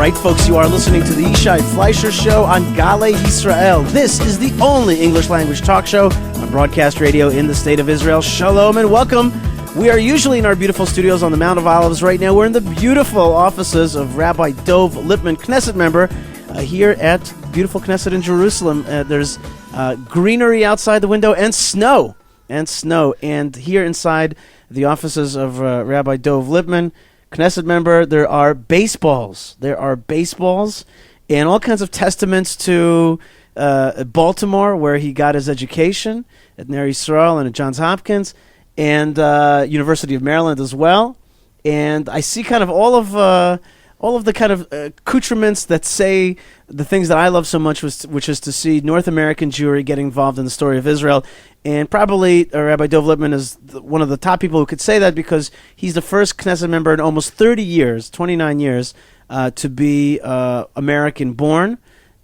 right, folks, you are listening to the Yishai Fleisher Show on Galei, Yisrael. This is the only English language talk show on broadcast radio in the state of Israel. Shalom and welcome. We are usually in our beautiful studios on the Mount of Olives. Right now, we're in the beautiful offices of Rabbi Dov Lipman, Knesset member, here at beautiful Knesset in Jerusalem. There's greenery outside the window and snow. And here inside the offices of Rabbi Dov Lipman, Knesset member, there are baseballs. And all kinds of testaments to Baltimore, where he got his education at Ner Yisrael and at Johns Hopkins, and University of Maryland as well. And I see kind of all of the kind of accoutrements that say the things that I love so much, which is to see North American Jewry get involved in the story of Israel. And probably Rabbi Dov Lipman is one of the top people who could say that, because he's the first Knesset member in almost 30 years, 29 years, to be American-born.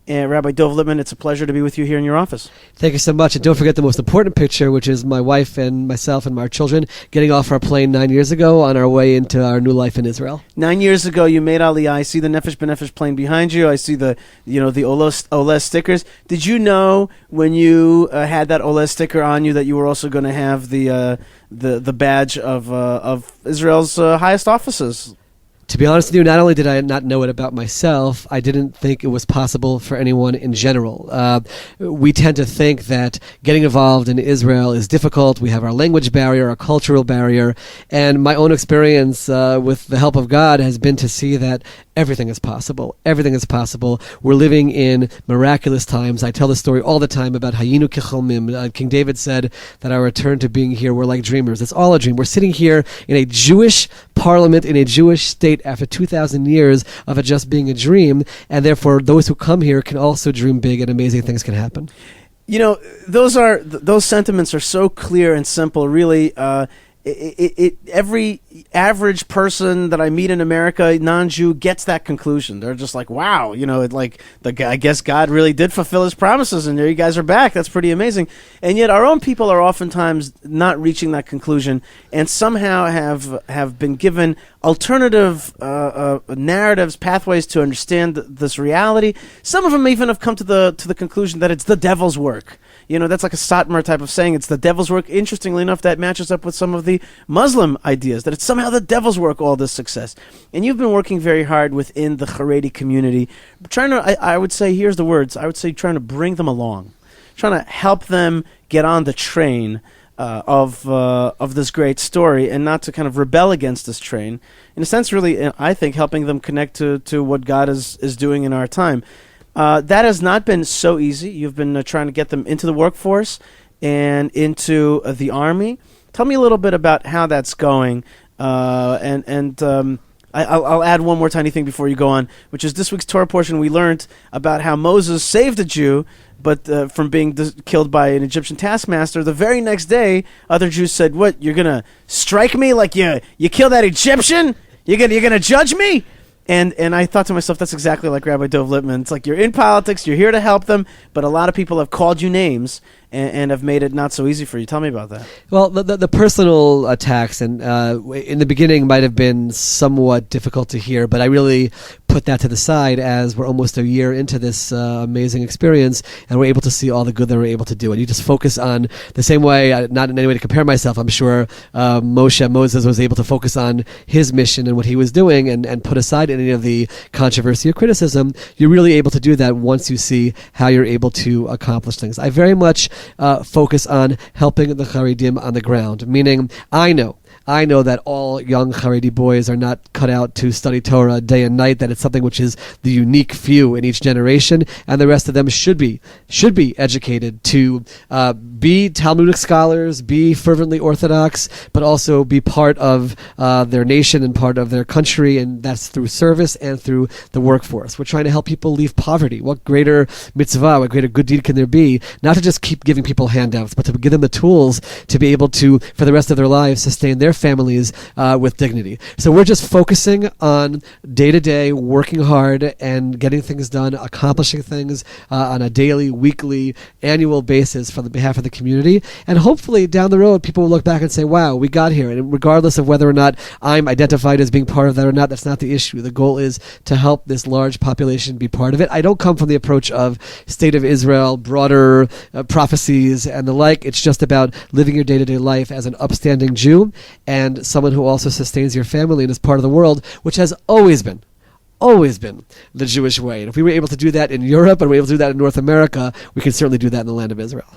And Rabbi Dov Lipman, it's a pleasure to be with you here in your office. Thank you so much. And don't forget the most important picture, which is my wife and myself and our children getting off our plane 9 years ago on our way into our new life in Israel. 9 years ago, you made Aliyah. I see the Nefesh B'Nefesh plane behind you. I see the Oles stickers. Did you know when you had that Oles sticker on you that you were also going to have the badge of Israel's highest offices? To be honest with you, not only did I not know it about myself, I didn't think it was possible for anyone in general. We tend to think that getting involved in Israel is difficult. We have our language barrier, our cultural barrier, and my own experience with the help of God has been to see that everything is possible. Everything is possible. We're living in miraculous times. I tell the story all the time about Hayinu Kecholmim. King David said that our return to being here, we're like dreamers. It's all a dream. We're sitting here in a Jewish parliament, in a Jewish state, after 2,000 years of it just being a dream, and therefore those who come here can also dream big and amazing things can happen. You know, those sentiments are so clear and simple, really. Every average person that I meet in America, non-Jew, gets that conclusion. They're just like, wow, I guess God really did fulfill his promises, and there you guys are back. That's pretty amazing. And yet our own people are oftentimes not reaching that conclusion, and somehow have been given alternative narratives, pathways to understand this reality. Some of them even have come to the conclusion that it's the devil's work. That's like a Satmar type of saying. It's the devil's work. Interestingly enough, that matches up with some of the Muslim ideas, that it's somehow the devil's work, all this success. And you've been working very hard within the Haredi community, trying to, I would say, here's the words, I would say trying to bring them along, trying to help them get on the train of this great story, and not to kind of rebel against this train. In a sense, really, I think, helping them connect to what God is doing in our time. That has not been so easy. You've been trying to get them into the workforce and into the army. Tell me a little bit about how that's going. I'll add one more tiny thing before you go on, which is this week's Torah portion. We learned about how Moses saved a Jew, but from being killed by an Egyptian taskmaster. The very next day, other Jews said, "What? You're gonna strike me like you killed that Egyptian? You're gonna judge me?" And I thought to myself, that's exactly like Rabbi Dov Lipman. It's like you're in politics, you're here to help them, but a lot of people have called you names and have made it not so easy for you. Tell me about that. Well, the personal attacks and in the beginning might have been somewhat difficult to hear, but I really put that to the side as we're almost a year into this amazing experience, and we're able to see all the good that we're able to do. And you just focus on the same way, not in any way to compare myself, I'm sure Moses was able to focus on his mission and what he was doing and put aside any of the controversy or criticism. You're really able to do that once you see how you're able to accomplish things. I very much focus on helping the Haredim on the ground, meaning I know that all young Haredi boys are not cut out to study Torah day and night, that it's something which is the unique few in each generation, and the rest of them should be educated to be Talmudic scholars, be fervently Orthodox, but also be part of their nation and part of their country, and that's through service and through the workforce. We're trying to help people leave poverty. What greater mitzvah, what greater good deed can there be? Not to just keep giving people handouts, but to give them the tools to be able to, for the rest of their lives, sustain their families with dignity. So we're just focusing on day-to-day, working hard and getting things done, accomplishing things on a daily, weekly, annual basis for the behalf of the community. And hopefully down the road, people will look back and say, wow, we got here. And regardless of whether or not I'm identified as being part of that or not, that's not the issue. The goal is to help this large population be part of it. I don't come from the approach of State of Israel, broader prophecies and the like. It's just about living your day-to-day life as an upstanding Jew and someone who also sustains your family and is part of the world, which has always been the Jewish way. And if we were able to do that in Europe and we were able to do that in North America, we can certainly do that in the land of Israel.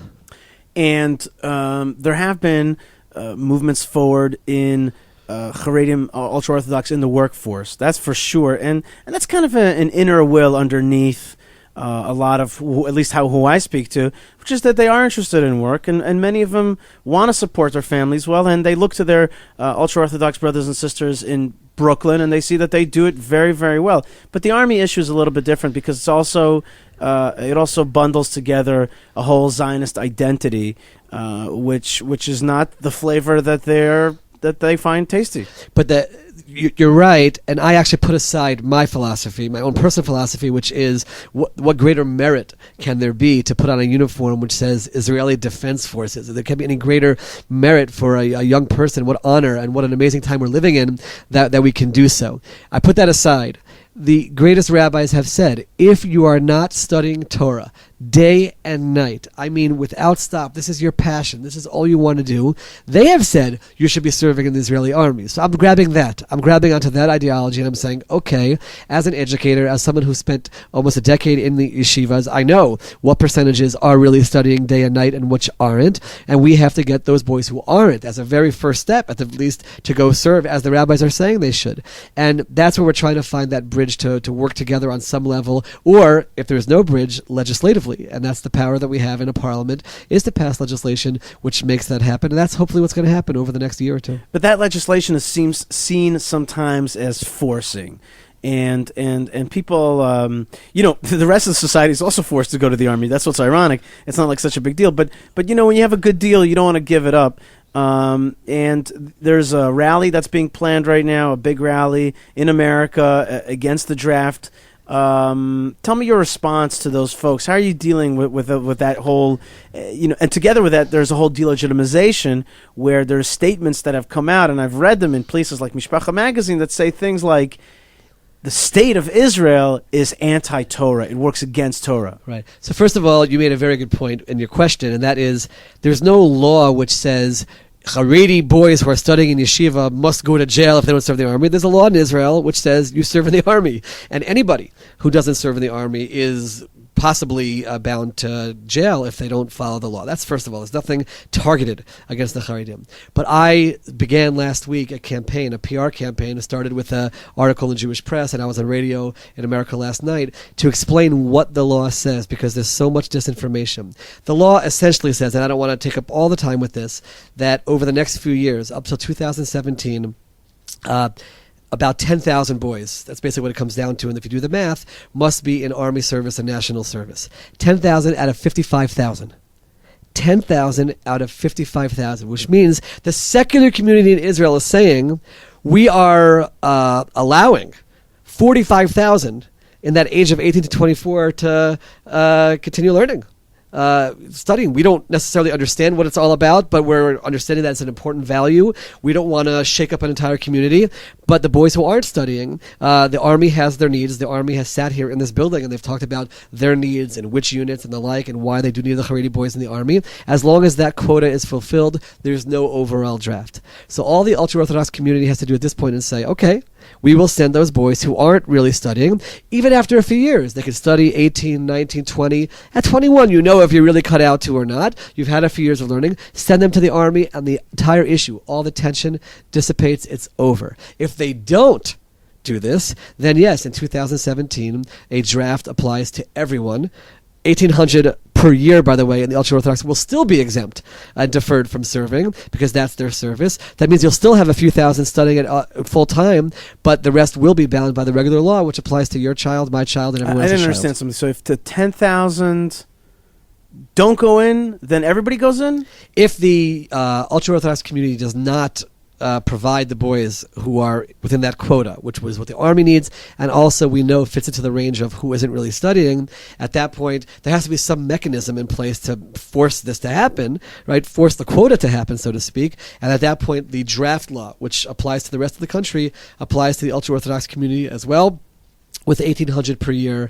And there have been movements forward in Haredim, ultra-Orthodox in the workforce. That's for sure. And that's kind of an inner will underneath a lot of, at least who I speak to, which is that they are interested in work, and many of them want to support their families well, and they look to their ultra-Orthodox brothers and sisters in Brooklyn, and they see that they do it very, very well. But the Army issue is a little bit different because it's also it also bundles together a whole Zionist identity, which is not the flavor that they find tasty. But you're right, and I actually put aside my philosophy, my own personal philosophy, which is what greater merit can there be to put on a uniform which says Israeli Defense Forces? There can't be any greater merit for a young person. What honor and what an amazing time we're living in that we can do so. I put that aside. The greatest rabbis have said, if you are not studying Torah day and night, I mean without stop, this is your passion, this is all you want to do, they have said you should be serving in the Israeli army. So I'm grabbing that. I'm grabbing onto that ideology and I'm saying, okay, as an educator, as someone who spent almost a decade in the yeshivas, I know what percentages are really studying day and night and which aren't, and we have to get those boys who aren't as a very first step, at the least, to go serve as the rabbis are saying they should. And that's where we're trying to find that bridge to work together on some level, or if there's no bridge, legislatively. And that's the power that we have in a parliament, is to pass legislation which makes that happen. And that's hopefully what's going to happen over the next year or two. But that legislation seems seen sometimes as forcing. And people, the rest of the society is also forced to go to the army. That's what's ironic. It's not like such a big deal. But when you have a good deal, you don't want to give it up. And there's a rally that's being planned right now, a big rally in America against the draft. Tell me your response to those folks. How are you dealing with that whole, and together with that, there's a whole delegitimization where there's statements that have come out, and I've read them in places like Mishpacha magazine that say things like, the state of Israel is anti-Torah. It works against Torah. Right. So first of all, you made a very good point in your question, and that is there's no law which says Haredi boys who are studying in yeshiva must go to jail if they don't serve in the army. There's a law in Israel which says you serve in the army, and anybody who doesn't serve in the army is possibly bound to jail if they don't follow the law. That's first of all. There's nothing targeted against the Haredim. But I began last week a campaign, a PR campaign. It started with an article in Jewish Press, and I was on radio in America last night to explain what the law says, because there's so much disinformation. The law essentially says, and I don't want to take up all the time with this, that over the next few years, up till 2017, about 10,000 boys, that's basically what it comes down to, and if you do the math, must be in Army service and national service. 10,000 out of 55,000. 10,000 out of 55,000, which means the secular community in Israel is saying we are allowing 45,000 in that age of 18 to 24 to continue learning. Studying. We don't necessarily understand what it's all about, but we're understanding that it's an important value. We don't want to shake up an entire community, but the boys who aren't studying, the Army has their needs. The Army has sat here in this building and they've talked about their needs and which units and the like and why they do need the Haredi boys in the Army. As long as that quota is fulfilled, there's no overall draft. So all the ultra-Orthodox community has to do at this point is say, okay, we will send those boys who aren't really studying, even after a few years. They can study 18, 19, 20. At 21, you know if you're really cut out to or not. You've had a few years of learning. Send them to the Army, and the entire issue, all the tension dissipates. It's over. If they don't do this, then yes, in 2017, a draft applies to everyone. 1,800 per year, by the way, and the ultra-Orthodox will still be exempt and deferred from serving because that's their service. That means you'll still have a few thousand studying at full-time, but the rest will be bound by the regular law, which applies to your child, my child, and everyone else's child. I didn't understand something. So if the 10,000 don't go in, then everybody goes in? If the ultra-Orthodox community does not provide the boys who are within that quota, which was what the Army needs, and also we know fits into the range of who isn't really studying, at that point, there has to be some mechanism in place to force this to happen, right? Force the quota to happen, so to speak. And at that point, the draft law, which applies to the rest of the country, applies to the ultra-Orthodox community as well, with $1,800 per year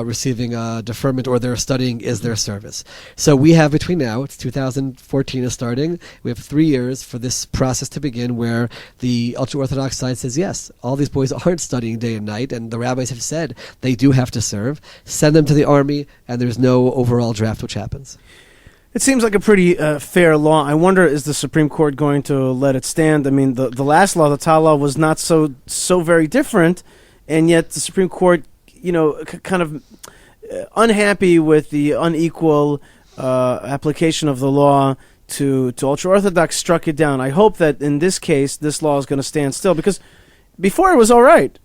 receiving a deferment, or they're studying is their service. So we have between now, it's 2014 is starting, we have 3 years for this process to begin, where the ultra-Orthodox side says, yes, all these boys aren't studying day and night, and the rabbis have said they do have to serve. Send them to the army, and there's no overall draft which happens. It seems like a pretty fair law. I wonder, is the Supreme Court going to let it stand? I mean, the last law, the Tal law, was not so very different. And yet the Supreme Court, kind of unhappy with the unequal application of the law to ultra-Orthodox, struck it down. I hope that in this case, this law is going to stand still, because before it was all right.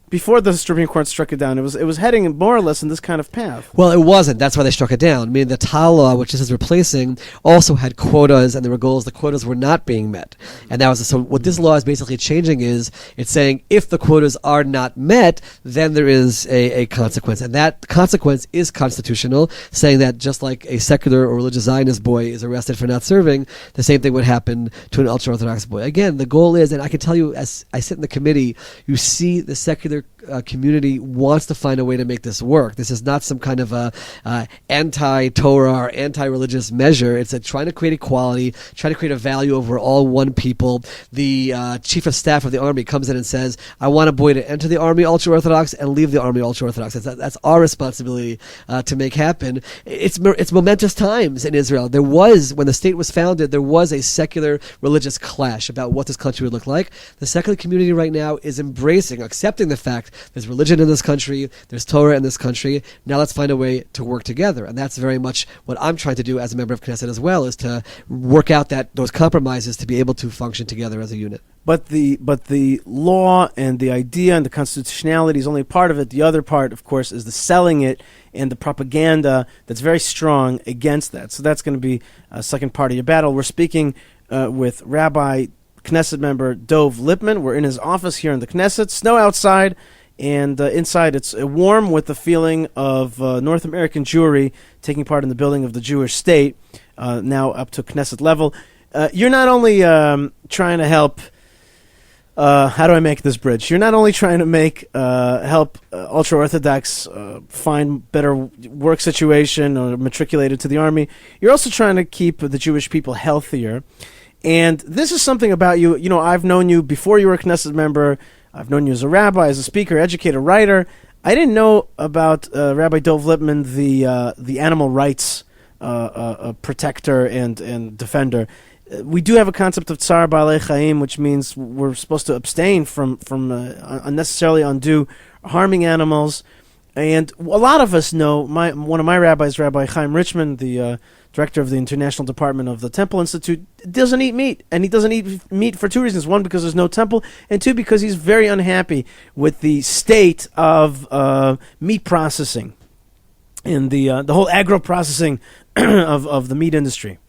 Before the Supreme Court struck it down, it was heading more or less in this kind of path. Well, it wasn't. That's why they struck it down. I mean, the Tal law, which this is replacing, also had quotas, and there were goals. The quotas were not being met, and that was so. What this law is basically changing is it's saying if the quotas are not met, then there is a consequence, and that consequence is constitutional, saying that just like a secular or religious Zionist boy is arrested for not serving, the same thing would happen to an ultra-Orthodox boy. Again, the goal is, and I can tell you, as I sit in the committee, you see the secular community wants to find a way to make this work. This is not some kind of a anti-Torah or anti-religious measure. It's trying to create equality, trying to create a value over all one people. The chief of staff of the army comes in and says, I want a boy to enter the army ultra-Orthodox and leave the army ultra-Orthodox. That's our responsibility to make happen. It's momentous times in Israel. There was, when the state was founded, there was a secular religious clash about what this country would look like. The secular community right now is embracing, accepting the fact there's religion in this country, there's Torah in this country. Now let's find a way to work together. And that's very much what I'm trying to do as a member of Knesset as well, is to work out those compromises to be able to function together as a unit. But the law and the idea and the constitutionality is only part of it. The other part, of course, is the selling it and the propaganda that's very strong against that. So that's going to be a second part of your battle. We're speaking with Rabbi Knesset member Dov Lipman. We're in his office here in the Knesset. Snow outside, and inside it's warm with the feeling of North American Jewry taking part in the building of the Jewish state, now up to Knesset level. You're not only trying to help, how do I make this bridge? You're not only trying to help ultra-Orthodox find better work situation or matriculated to the army, you're also trying to keep the Jewish people healthier. And this is something about you. I've known you before you were a Knesset member. I've known you as a rabbi, as a speaker, educator, writer. I didn't know about Rabbi Dov Lipman, the animal rights protector and defender. We do have a concept of tsar ba'alei chaim, which means we're supposed to abstain from unnecessarily undue harming animals. And a lot of us know, one of my rabbis, Rabbi Chaim Richman, the director of the International Department of the Temple Institute, doesn't eat meat. And he doesn't eat meat for two reasons. One, because there's no temple, and two, because he's very unhappy with the state of meat processing and the whole agro-processing of the meat industry.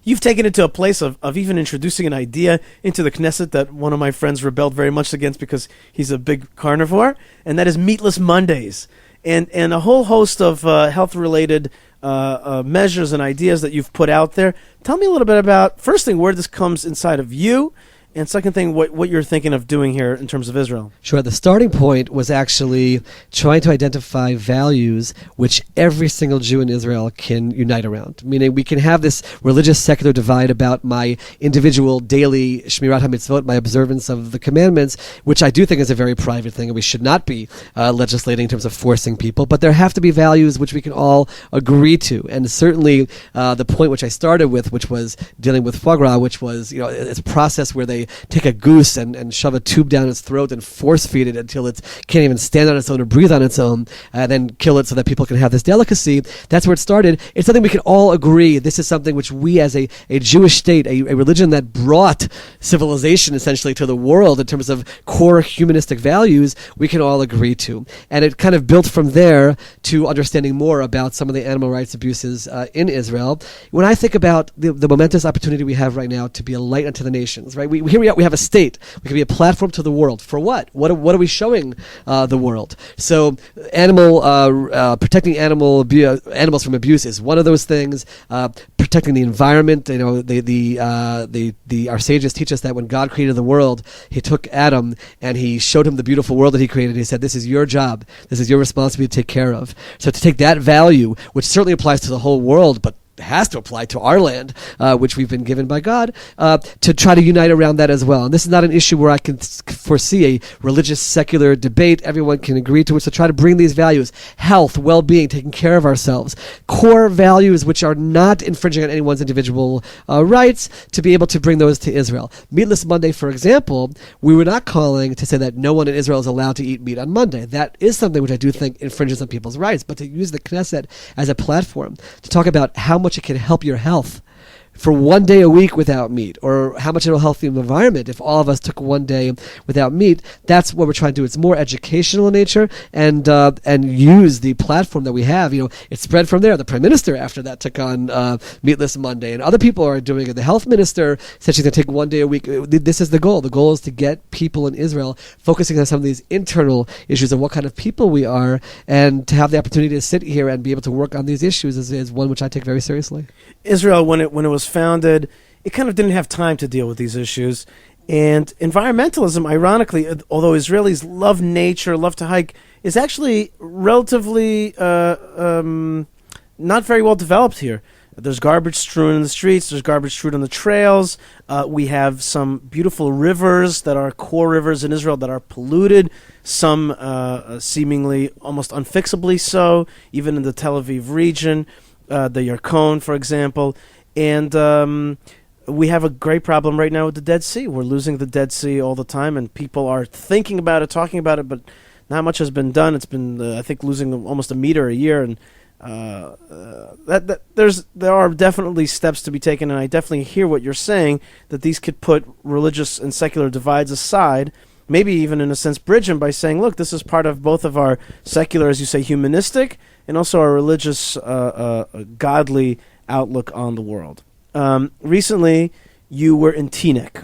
You've taken it to a place of even introducing an idea into the Knesset that one of my friends rebelled very much against because he's a big carnivore, and that is Meatless Mondays. And a whole host of health-related measures and ideas that you've put out there. Tell me a little bit about, first thing, where this comes inside of you, and second thing, what you're thinking of doing here in terms of Israel. Sure. The starting point was actually trying to identify values which every single Jew in Israel can unite around. Meaning we can have this religious secular divide about my individual daily Shmirat HaMitzvot, my observance of the commandments, which I do think is a very private thing, and we should not be legislating in terms of forcing people. But there have to be values which we can all agree to. And certainly the point which I started with, which was dealing with foie gras, which was, it's a process where they take a goose and shove a tube down its throat and force feed it until it can't even stand on its own or breathe on its own, then kill it so that people can have this delicacy. That's where it started. It's something we can all agree. This is something which we as a Jewish state, a religion that brought civilization essentially to the world in terms of core humanistic values, we can all agree to. And it kind of built from there to understanding more about some of the animal rights abuses in Israel. When I think about the momentous opportunity we have right now to be a light unto the nations, right? Here we have a state. We can be a platform to the world. For what? What are we showing the world? So protecting animals from abuse is one of those things. Protecting the environment. You know, our sages teach us that when God created the world, He took Adam and He showed him the beautiful world that He created. He said, "This is your job. This is your responsibility to take care of." So to take that value, which certainly applies to the whole world, but has to apply to our land, which we've been given by God, to try to unite around that as well. And this is not an issue where I can foresee a religious, secular debate. Everyone can agree to it. So try to bring these values, health, well-being, taking care of ourselves, core values which are not infringing on anyone's individual rights, to be able to bring those to Israel. Meatless Monday, for example, we were not calling to say that no one in Israel is allowed to eat meat on Monday. That is something which I do think infringes on people's rights. But to use the Knesset as a platform to talk about how much it can help your health for one day a week without meat, or how much it'll help the environment if all of us took one day without meat. That's what we're trying to do. It's more educational in nature, and use the platform that we have. You know, it spread from there. The Prime Minister after that took on Meatless Monday, and other people are doing it. The Health Minister said she's going to take one day a week. This is the goal. The goal is to get people in Israel focusing on some of these internal issues of what kind of people we are, and to have the opportunity to sit here and be able to work on these issues is one which I take very seriously. Israel, when it was founded, it kind of didn't have time to deal with these issues. And environmentalism, ironically, although Israelis love nature, love to hike, is actually relatively not very well developed here. There's garbage strewn in the streets. There's garbage strewn on the trails. We have some beautiful rivers that are core rivers in Israel that are polluted, some seemingly almost unfixably so, even in the Tel Aviv region, the Yarkon, for example. And we have a great problem right now with the Dead Sea. We're losing the Dead Sea all the time, and people are thinking about it, talking about it, but not much has been done. It's been, I think, losing almost a meter a year, and there are definitely steps to be taken, and I definitely hear what you're saying, that these could put religious and secular divides aside, maybe even in a sense bridge them by saying, look, this is part of both of our secular, as you say, humanistic, and also our religious, godly outlook on the world. Recently, you were in Teaneck.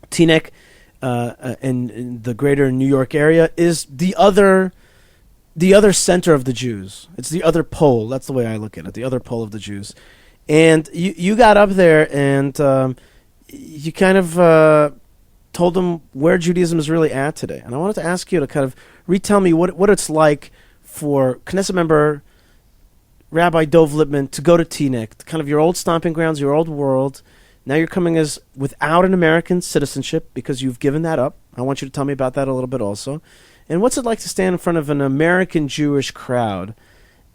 Teaneck, in the greater New York area, is the other center of the Jews. It's the other pole. That's the way I look at it, the other pole of the Jews. And you got up there and you kind of told them where Judaism is really at today. And I wanted to ask you to kind of retell me what it's like for Knesset member Rabbi Dov Lipman to go to Teaneck, kind of your old stomping grounds, your old world. Now you're coming as without an American citizenship because you've given that up. I want you to tell me about that a little bit also. And what's it like to stand in front of an American Jewish crowd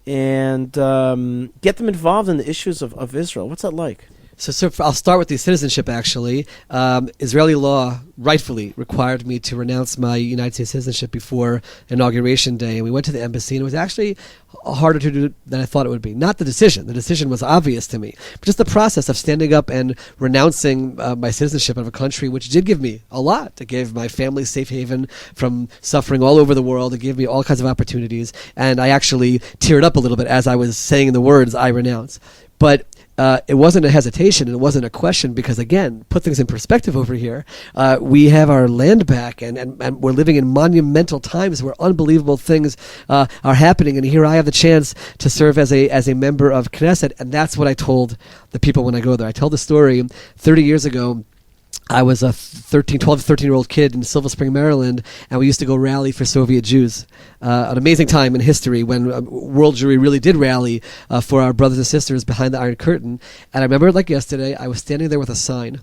and get them involved in the issues of Israel? What's that like? So I'll start with the citizenship, actually. Israeli law rightfully required me to renounce my United States citizenship before Inauguration Day, and we went to the embassy, and it was actually harder to do than I thought it would be. Not the decision. The decision was obvious to me. But just the process of standing up and renouncing my citizenship of a country which did give me a lot. It gave my family safe haven from suffering all over the world. It gave me all kinds of opportunities, and I actually teared up a little bit as I was saying the words, I renounce. But it wasn't a hesitation, and it wasn't a question, because, again, put things in perspective over here. We have our land back, and we're living in monumental times where unbelievable things are happening, and here I have the chance to serve as a member of Knesset, and that's what I told the people when I go there. I tell the story 30 years ago. I was a 12 to 13-year-old kid in Silver Spring, Maryland, and we used to go rally for Soviet Jews. An amazing time in history when world Jewry really did rally for our brothers and sisters behind the Iron Curtain. And I remember it like yesterday. I was standing there with a sign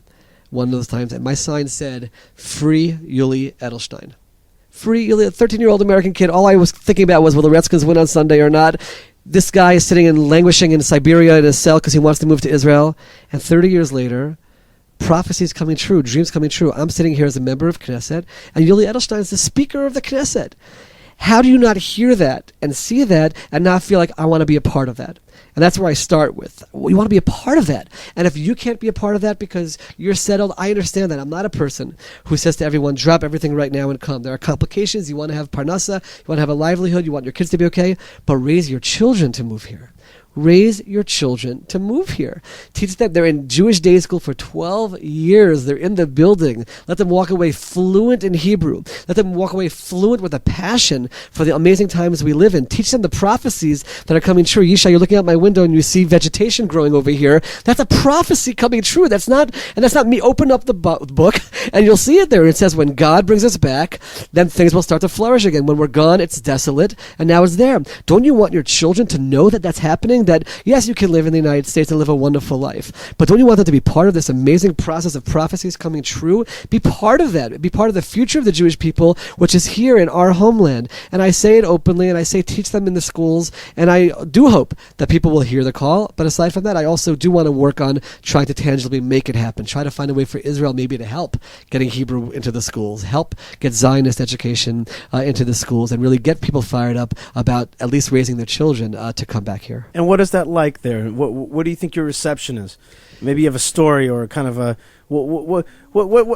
one of those times, and my sign said, "Free Yuli Edelstein." Free Yuli, a 13-year-old American kid. All I was thinking about was, will the Redskins win on Sunday or not? This guy is sitting and languishing in Siberia in a cell because he wants to move to Israel. And 30 years later, prophecies coming true, dreams coming true. I'm sitting here as a member of Knesset, and Yuli Edelstein is the speaker of the Knesset. How do you not hear that and see that and not feel like I want to be a part of that? And that's where I start with. You want to be a part of that. And if you can't be a part of that because you're settled, I understand that. I'm not a person who says to everyone, drop everything right now and come. There are complications. You want to have parnasa. You want to have a livelihood. You want your kids to be okay. But raise your children to move here. Raise your children to move here. Teach them. They're in Jewish day school for 12 years. They're in the building. Let them walk away fluent in Hebrew. Let them walk away fluent with a passion for the amazing times we live in. Teach them the prophecies that are coming true. Yishai, you're looking out my window and you see vegetation growing over here. That's a prophecy coming true. That's not me. Open up the book and you'll see it there. It says when God brings us back, then things will start to flourish again. When we're gone, it's desolate, and now it's there. Don't you want your children to know that that's happening? That yes, you can live in the United States and live a wonderful life, but don't you want them to be part of this amazing process of prophecies coming true? Be part of that. Be part of the future of the Jewish people, which is here in our homeland. And I say it openly, and I say teach them in the schools, and I do hope that people will hear the call. But aside from that, I also do want to work on trying to tangibly make it happen. Try to find a way for Israel maybe to help getting Hebrew into the schools, help get Zionist education into the schools, and really get people fired up about at least raising their children to come back here. And what is that like there? What do you think your reception is? Maybe you have a story or kind of a what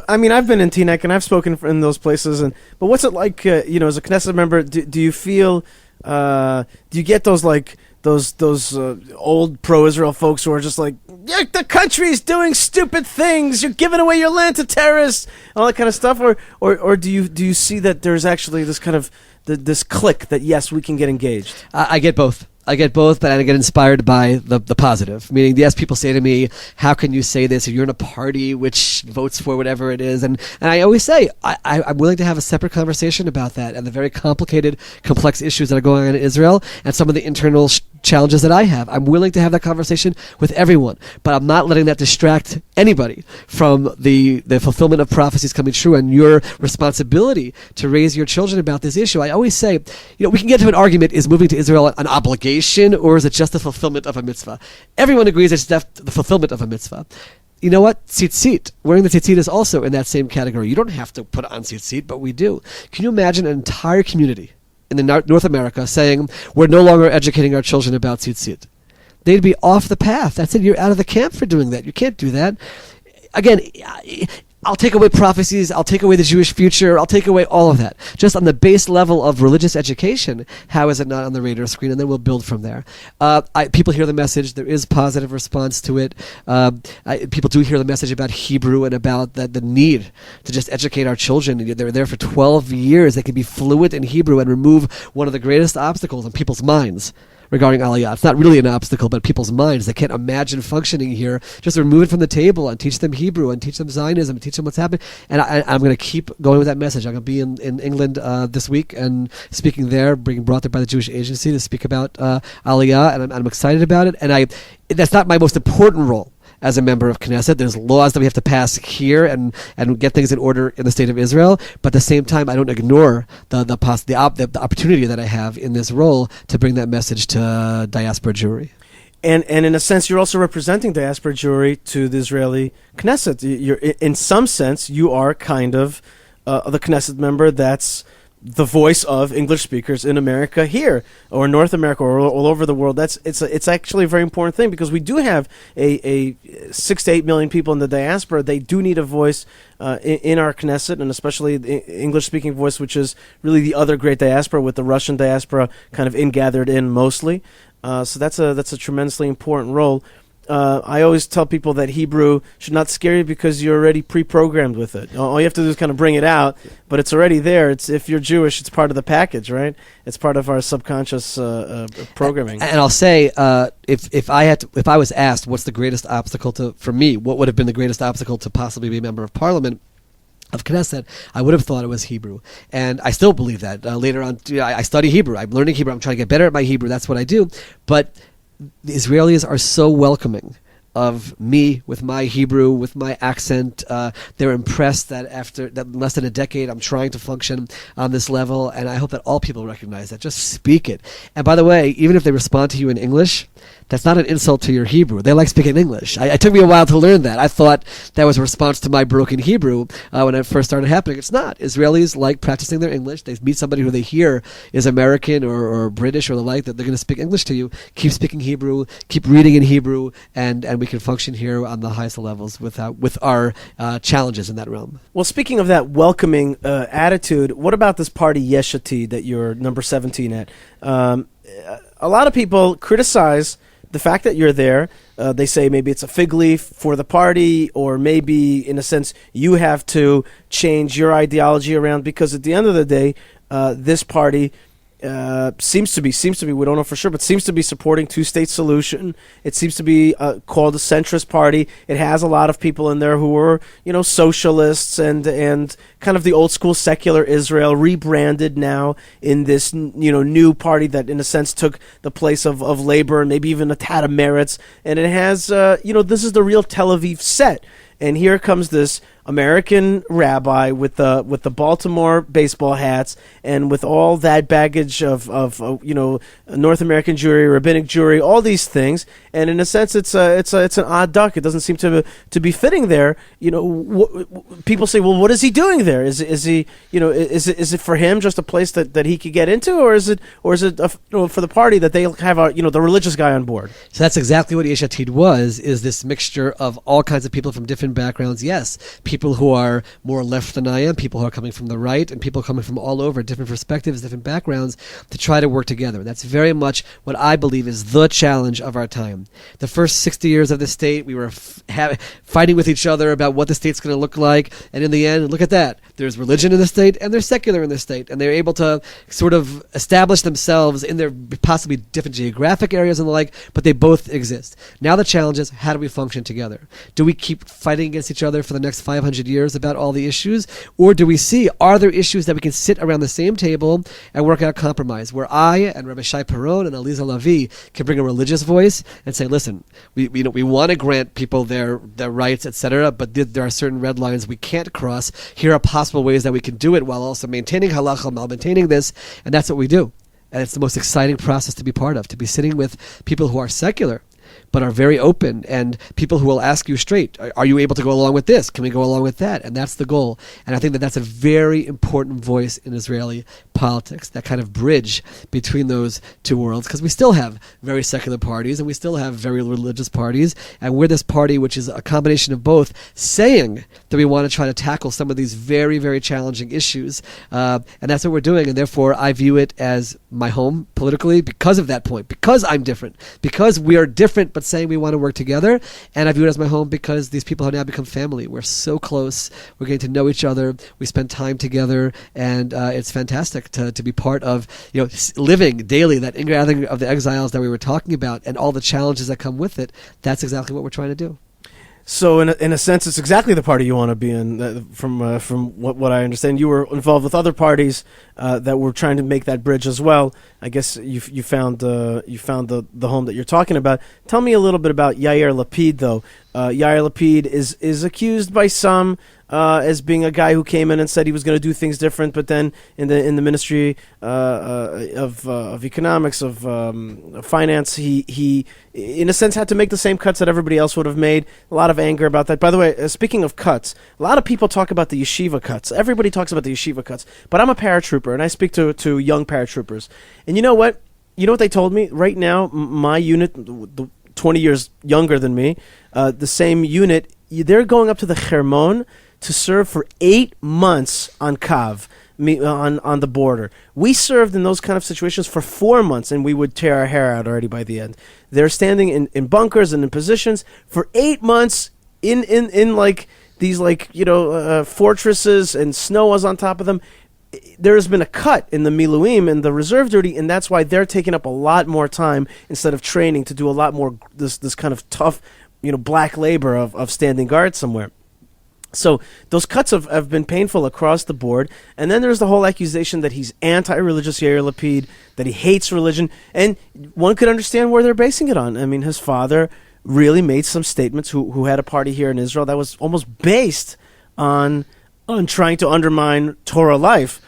I mean, I've been in Teaneck and I've spoken in those places, but what's it like? As a Knesset member, do you feel? Do you get those old pro-Israel folks who are just like, yeah, the country's doing stupid things. You're giving away your land to terrorists, all that kind of stuff, or do you see that there's actually this kind of this click that yes, we can get engaged? I get both. But I get inspired by the positive. Meaning, yes, people say to me, how can you say this? You're in a party which votes for whatever it is. And I always say, I'm willing to have a separate conversation about that and the very complicated, complex issues that are going on in Israel and some of the internal challenges that I have. I'm willing to have that conversation with everyone, but I'm not letting that distract anybody from the fulfillment of prophecies coming true and your responsibility to raise your children about this issue. I always say, we can get to an argument, is moving to Israel an obligation or is it just the fulfillment of a mitzvah? Everyone agrees it's the fulfillment of a mitzvah. You know what? Tzitzit. Wearing the tzitzit is also in that same category. You don't have to put on tzitzit, but we do. Can you imagine an entire community in the North America saying, we're no longer educating our children about tzitzit? They'd be off the path. That's it. You're out of the camp for doing that. You can't do that. Again, I'll take away prophecies. I'll take away the Jewish future. I'll take away all of that. Just on the base level of religious education, how is it not on the radar screen? And then we'll build from there. People hear the message. There is positive response to it. People do hear the message about Hebrew and about the need to just educate our children. They're there for 12 years. They can be fluent in Hebrew and remove one of the greatest obstacles in people's minds regarding Aliyah. It's not really an obstacle, but people's minds. They can't imagine functioning here. Just remove it from the table and teach them Hebrew and teach them Zionism and teach them what's happening. And I'm going to keep going with that message. I'm going to be in England this week and speaking there, being brought there by the Jewish Agency to speak about Aliyah, and I'm excited about it. And that's not my most important role as a member of Knesset. There's laws that we have to pass here and get things in order in the state of Israel. But at the same time, I don't ignore the opportunity that I have in this role to bring that message to diaspora Jewry. And in a sense, you're also representing diaspora Jewry to the Israeli Knesset. In some sense, you are kind of the Knesset member that's the voice of English speakers in America here, or North America, or all over the world. It's actually a very important thing, because we do have a 6 to 8 million people in the diaspora. They do need a voice in our Knesset, and especially the English-speaking voice, which is really the other great diaspora, with the Russian diaspora kind of gathered in mostly. So that's a tremendously important role. I always tell people that Hebrew should not scare you, because you're already pre-programmed with it. All you have to do is kind of bring it out, but it's already there. If you're Jewish, it's part of the package, right? It's part of our subconscious programming. And I'll say, if I was asked what's the greatest obstacle for me, what would have been the greatest obstacle to possibly be a member of Parliament of Knesset, I would have thought it was Hebrew. And I still believe that. Later on, I study Hebrew. I'm learning Hebrew. I'm trying to get better at my Hebrew. That's what I do. But the Israelis are so welcoming of me with my Hebrew, with my accent. They're impressed that after less than a decade, I'm trying to function on this level, and I hope that all people recognize that. Just speak it. And by the way, even if they respond to you in English, that's not an insult to your Hebrew. They like speaking English. It took me a while to learn that. I thought that was a response to my broken Hebrew when it first started happening. It's not. Israelis like practicing their English. They meet somebody who they hear is American or British or the like, that they're going to speak English to you. Keep speaking Hebrew. Keep reading in Hebrew, and we can function here on the highest levels with our challenges in that realm. Well, speaking of that welcoming attitude, what about this party Yesh Atid that you're number 17 at? A lot of people criticize the fact that you're there. They say maybe it's a fig leaf for the party, or maybe, in a sense, you have to change your ideology around, because at the end of the day, this party seems to be, we don't know for sure, but seems to be supporting two-state solution. It seems to be called a centrist party. It has a lot of people in there who are, socialists and kind of the old school secular Israel, rebranded now in this, new party that in a sense took the place of labor and maybe even a tad of merits. And it has, this is the real Tel Aviv set. And here comes this American rabbi with the Baltimore baseball hats and with all that baggage of North American Jewry, rabbinic Jewry, all these things. And in a sense, it's an odd duck. It doesn't seem to be fitting there. People say, well, what is he doing there? Is he is it for him just a place that he could get into, or is it for the party that they have the religious guy on board? So that's exactly what Yesh Atid was. Is this mixture of all kinds of people from different backgrounds? Yes. People who are more left than I am, people who are coming from the right, and people coming from all over, different perspectives, different backgrounds, to try to work together. That's very much what I believe is the challenge of our time. The first 60 years of the state, we were fighting with each other about what the state's going to look like, and in the end, look at that. There's religion in the state, and there's secular in the state, and they're able to sort of establish themselves in their possibly different geographic areas and the like, but they both exist. Now the challenge is, how do we function together? Do we keep fighting against each other for the next 500 years about all the issues, or do we see, are there issues that we can sit around the same table and work out compromise, where I and Rabbi Shai Perron and Aliza Lavi can bring a religious voice and say, listen, we want to grant people their rights, etc., but there are certain red lines we can't cross. Here are possible ways that we can do it while also maintaining halacha, while maintaining this, and that's what we do. And it's the most exciting process to be part of, to be sitting with people who are secular but are very open, and people who will ask you straight, are you able to go along with this? Can we go along with that? And that's the goal. And I think that that's a very important voice in Israeli politics, that kind of bridge between those two worlds, because we still have very secular parties and we still have very religious parties, and we're this party which is a combination of both, saying that we want to try to tackle some of these very, very challenging issues, and that's what we're doing. And therefore I view it as my home politically because of that point, because I'm different, because we are different but saying we want to work together. And I view it as my home because these people have now become family. We're so close. We're getting to know each other. We spend time together, and it's fantastic to be part of, living daily that ingathering of the exiles that we were talking about and all the challenges that come with it. That's exactly what we're trying to do. So in a sense, it's exactly the party you want to be in. From what I understand, you were involved with other parties that were trying to make that bridge as well. I guess you found the home that you're talking about. Tell me a little bit about Yair Lapid, though. Yair Lapid is accused by some as being a guy who came in and said he was going to do things different, but then in the Ministry of Economics, of Finance, he in a sense had to make the same cuts that everybody else would have made. A lot of anger about that. By the way, speaking of cuts, a lot of people talk about the yeshiva cuts. Everybody talks about the yeshiva cuts, but I'm a paratrooper and I speak to young paratroopers, and you know what? You know what they told me? Right now, my unit, 20 years younger than me, the same unit, they're going up to the Hermon to serve for 8 months on Kav, on the border. We served in those kind of situations for 4 months, and we would tear our hair out already by the end. They're standing in bunkers and in positions for 8 months in like these fortresses, and snow was on top of them. There has been a cut in the miluim and the reserve duty, and that's why they're taking up a lot more time instead of training to do a lot more this kind of tough, black labor of standing guard somewhere. So those cuts have been painful across the board. And then there's the whole accusation that he's anti-religious, Yair Lapid, that he hates religion. And one could understand where they're basing it on. I mean, his father really made some statements, who had a party here in Israel that was almost based on trying to undermine Torah life.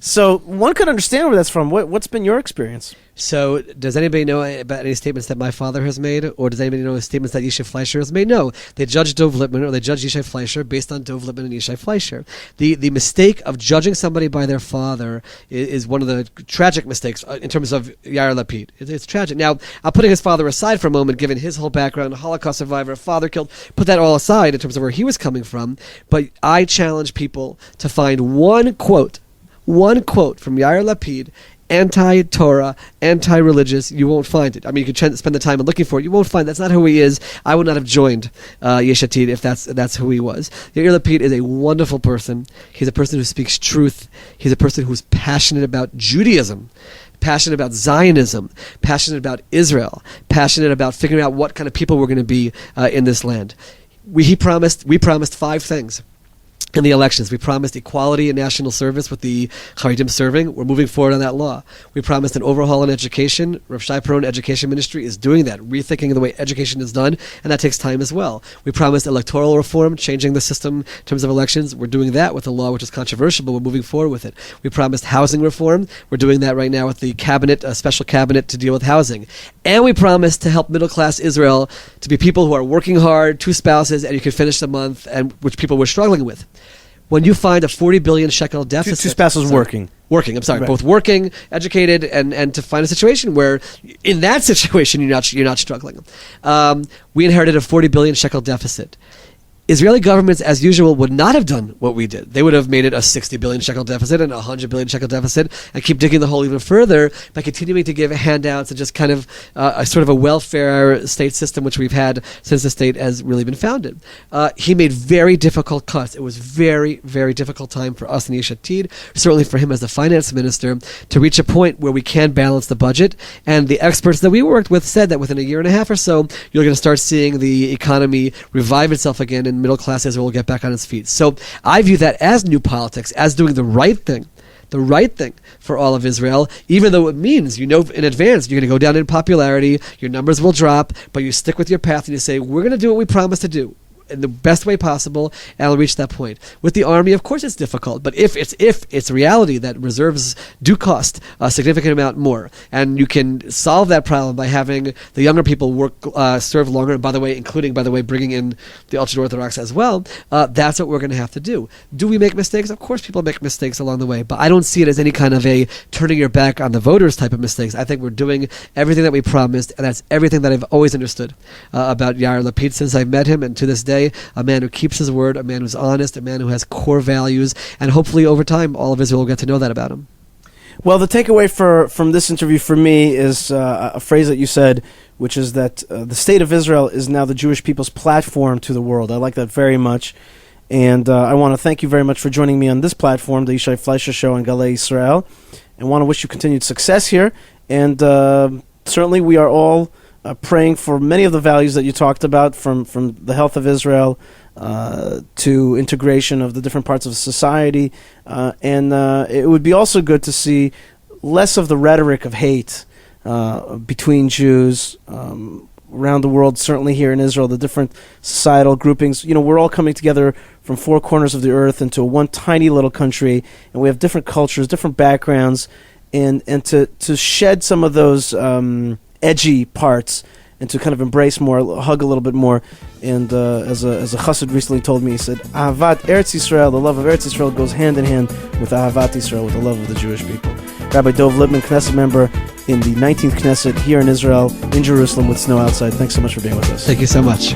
So one could understand where that's from. What's been your experience? So does anybody know about any statements that my father has made, or does anybody know statements that Yishai Fleisher has made? No. They judge Dov Lipman, or they judge Yishai Fleisher based on Dov Lipman and Yishai Fleisher. The mistake of judging somebody by their father is one of the tragic mistakes in terms of Yair Lapid. It's tragic. Now, I'm putting his father aside for a moment, given his whole background, Holocaust survivor, father killed, put that all aside in terms of where he was coming from. But I challenge people to find one quote from Yair Lapid, anti-Torah, anti-religious. You won't find it. I mean, you can spend the time looking for it. You won't find it. That's not who he is. I would not have joined Yesh Atid if that's who he was. Yair Lapid is a wonderful person. He's a person who speaks truth. He's a person who's passionate about Judaism, passionate about Zionism, passionate about Israel, passionate about figuring out what kind of people we're going to be in this land. We promised 5 things in the elections. We promised equality in national service with the Haredim serving. We're moving forward on that law. We promised an overhaul in education. Rav Shai Peron Education Ministry is doing that, rethinking the way education is done, and that takes time as well. We promised electoral reform, changing the system in terms of elections. We're doing that with a law which is controversial, but we're moving forward with it. We promised housing reform. We're doing that right now with the cabinet, a special cabinet to deal with housing. And we promised to help middle-class Israel to be people who are working hard, 2 spouses, and you can finish the month, and which people were struggling with. When you find a 40 billion shekel deficit... Two spouses working. Working, right. Both working, educated, and to find a situation where, in that situation, you're not struggling. We inherited a 40 billion shekel deficit. Israeli governments, as usual, would not have done what we did. They would have made it a 60 billion shekel deficit and a 100 billion shekel deficit and keep digging the hole even further by continuing to give handouts and just kind of a sort of a welfare state system, which we've had since the state has really been founded. He made very difficult cuts. It was very, very difficult time for us in Yesh Atid, certainly for him as the finance minister, to reach a point where we can balance the budget. And the experts that we worked with said that within a year and a half or so, you're going to start seeing the economy revive itself again, and middle-class Israel will get back on its feet. So I view that as new politics, as doing the right thing for all of Israel, even though it means, in advance, you're going to go down in popularity, your numbers will drop, but you stick with your path and you say, we're going to do what we promised to do in the best way possible, and I'll reach that point. With the army, of course, it's difficult, but if it's reality that reserves do cost a significant amount more, and you can solve that problem by having the younger people serve longer, and by the way, bringing in the ultra-Orthodox as well, that's what we're going to have to do. Do we make mistakes? Of course people make mistakes along the way, but I don't see it as any kind of a turning your back on the voters type of mistakes. I think we're doing everything that we promised, and that's everything that I've always understood about Yair Lapid since I met him, and to this day, a man who keeps his word, a man who's honest, a man who has core values, and hopefully over time all of Israel will get to know that about him. Well, the takeaway from this interview for me is a phrase that you said, which is that the state of Israel is now the Jewish people's platform to the world. I like that very much. And I want to thank you very much for joining me on this platform, the Yishai Fleisher Show on Galei Yisrael, and want to wish you continued success here. And certainly we are all praying for many of the values that you talked about, from the health of Israel to integration of the different parts of society. And it would be also good to see less of the rhetoric of hate between Jews around the world, certainly here in Israel, the different societal groupings. We're all coming together from 4 corners of the earth into one tiny little country, and we have different cultures, different backgrounds, and to shed some of those edgy parts and to kind of embrace more, hug a little bit more. And as a chassid recently told me, he said, Ahavat Eretz Yisrael, the love of Eretz Yisrael, goes hand in hand with Ahavat Yisrael, with the love of the Jewish people. Rabbi Dov Lipman, Knesset member in the 19th Knesset here in Israel, in Jerusalem, with snow outside. Thanks so much for being with us. Thank you so much.